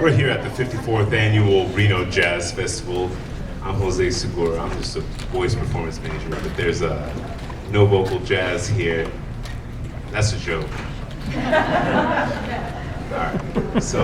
We're here at the 54th annual Reno Jazz Festival. I'm Jose Segura. I'm just a voice performance major, but there's no vocal jazz here. That's a joke. All right. So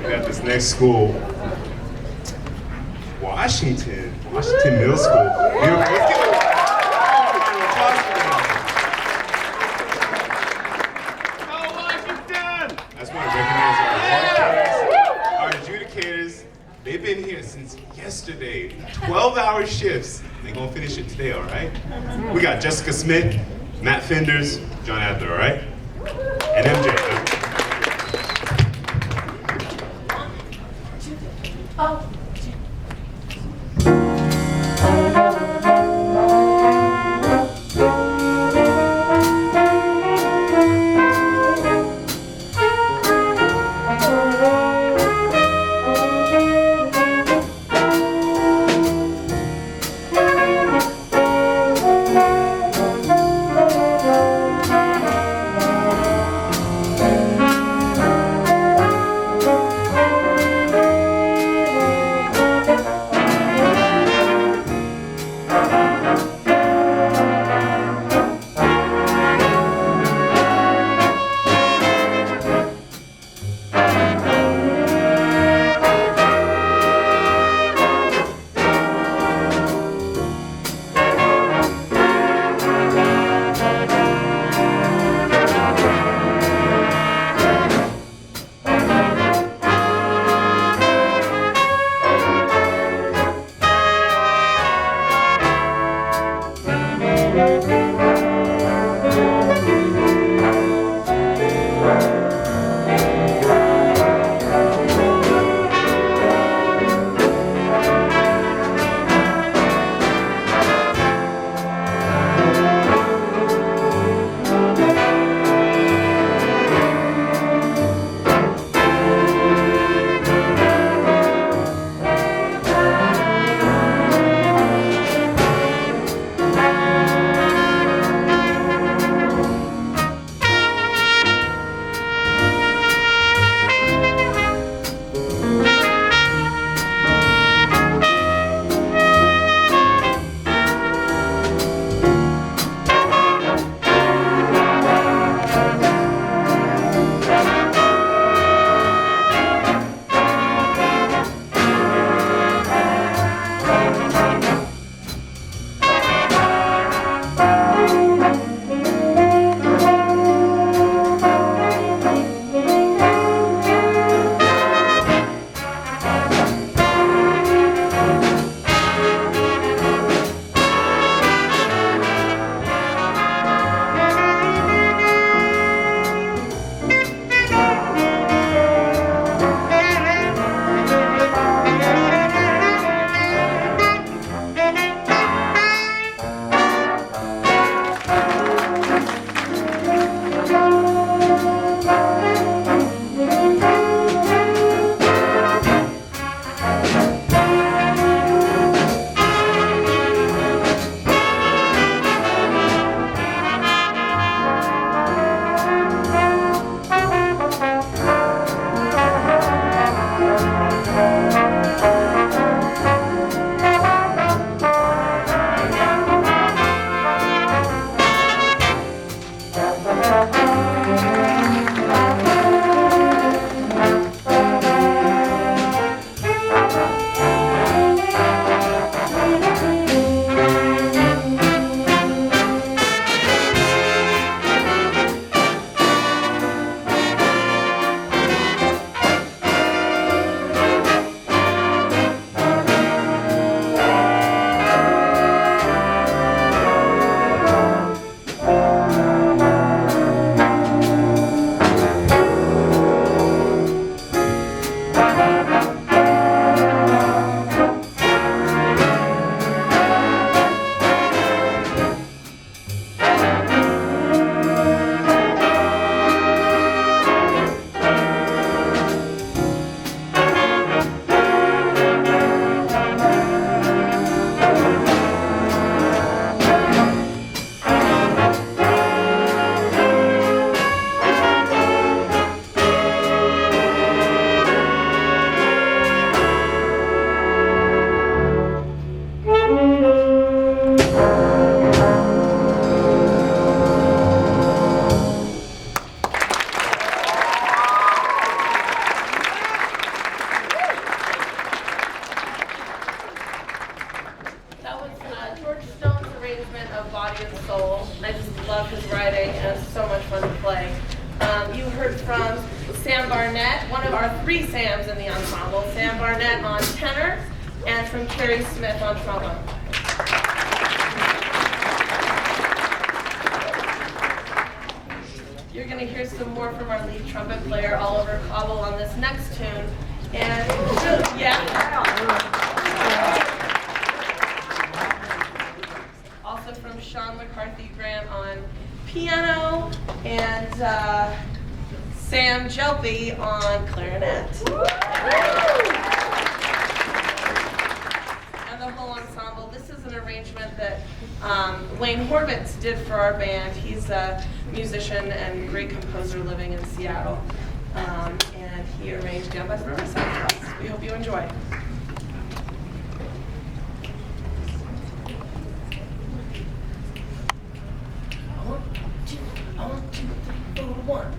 we got this next school, Washington Middle School. Let's give it a applause for them. I just want to recognize our adjudicators. They've been here since yesterday, 12-hour shifts. They're gonna finish it today, all right? We got Jessica Smith, Matt Fenders, John Adler, all right? And MJ. Sam Barnett, one of our three Sams in the ensemble. Sam Barnett on tenor, and from Carrie Smith on trombone. You're going to hear some more from our lead trumpet player, Oliver Cobble, on this next tune. And also from Sean McCarthy Grant on piano, and Sam Jelpy on clarinet. And the whole ensemble. This is an arrangement that Wayne Horvitz did for our band. He's a musician and great composer living in Seattle. And he arranged Down by the Riverside for us. We hope you enjoy. 1, 2, 3, 4, 1.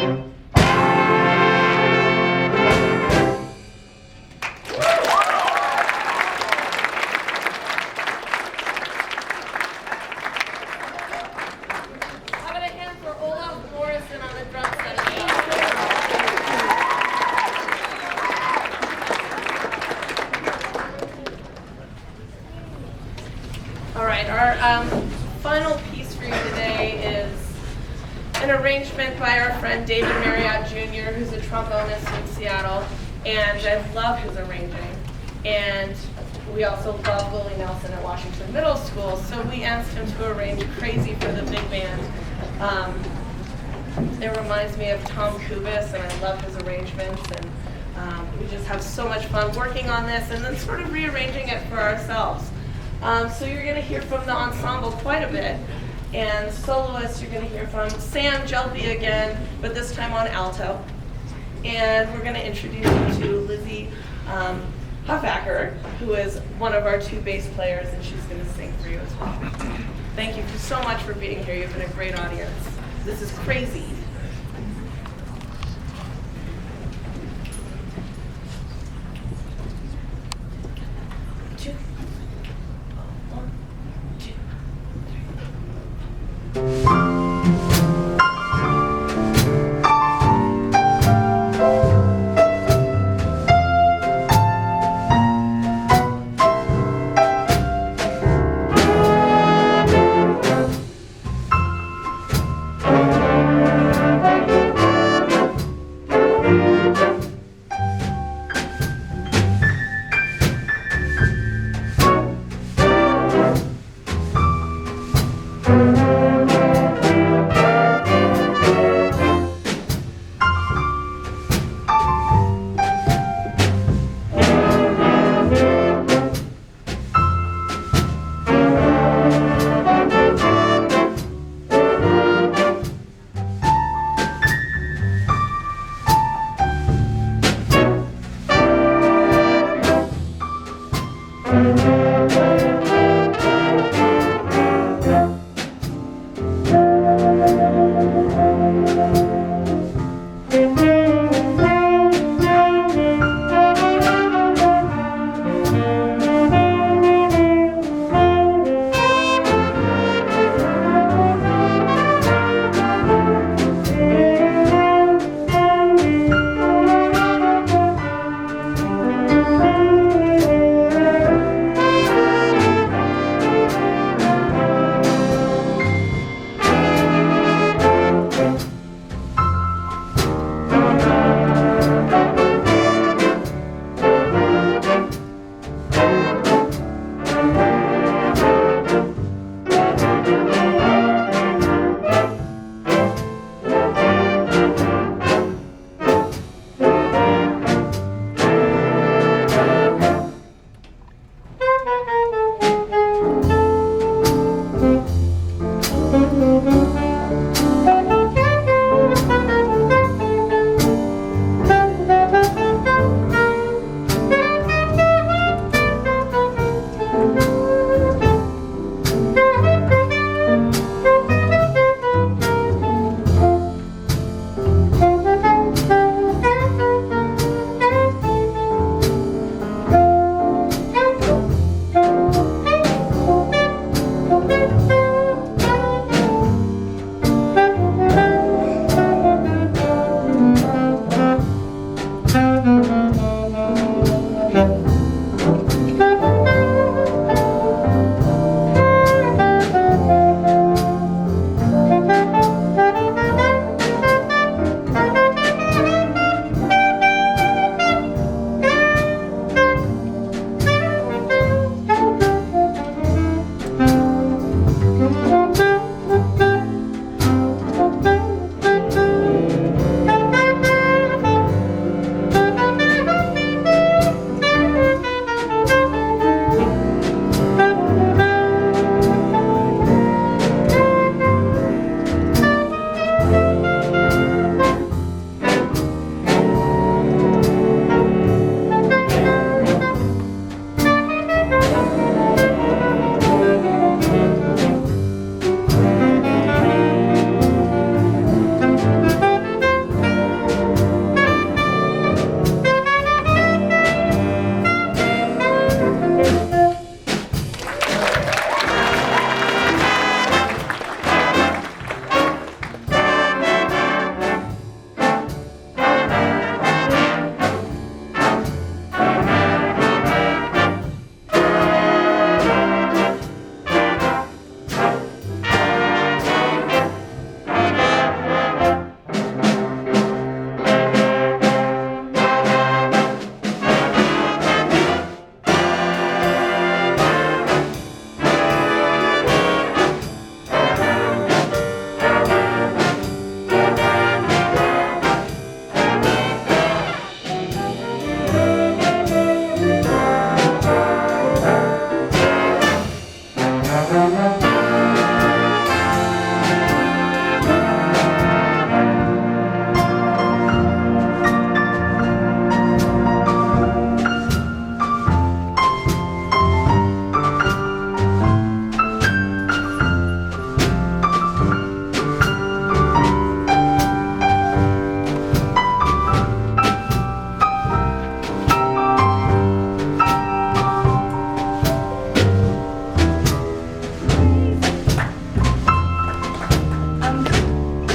How about a hand for Olaf Morrison on the drum section? All right, our final piece for you today is an arrangement by our friend David Marriott Jr., who's a trombonist in Seattle, and I love his arranging. And we also love Willie Nelson at Washington Middle School, so we asked him to arrange Crazy for the big band. It reminds me of Tom Kubis, and I love his arrangements, and we just have so much fun working on this and then sort of rearranging it for ourselves. So you're going to hear from the ensemble quite a bit, and soloists you're going to hear from Sam Jelby again, but this time on alto. And we're going to introduce you to Lizzie Huffacker, who is one of our two bass players, and she's going to sing for you as well. Thank you so much for being here. You've been a great audience. This is Crazy. Two. One, two, three.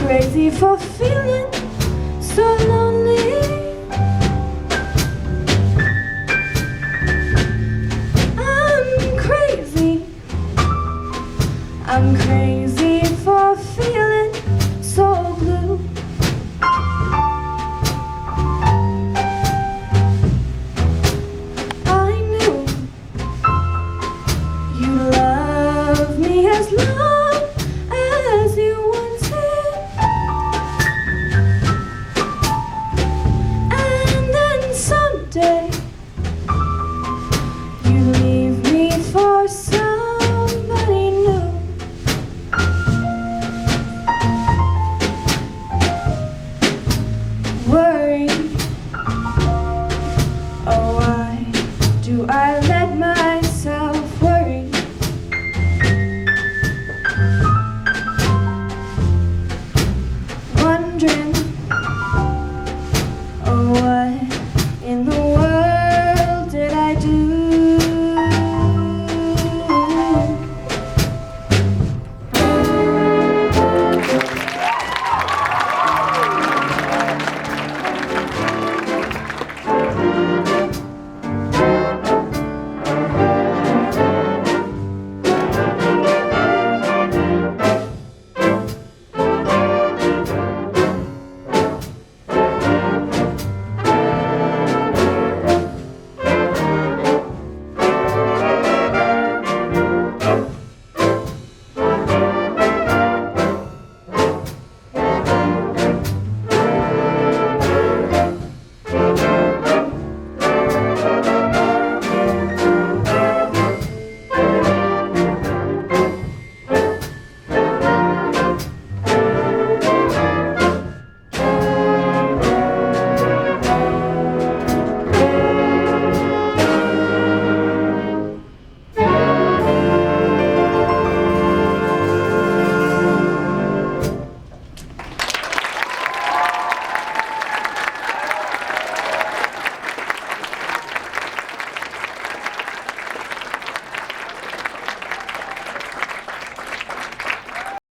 crazy for feeling so lonely. I'm crazy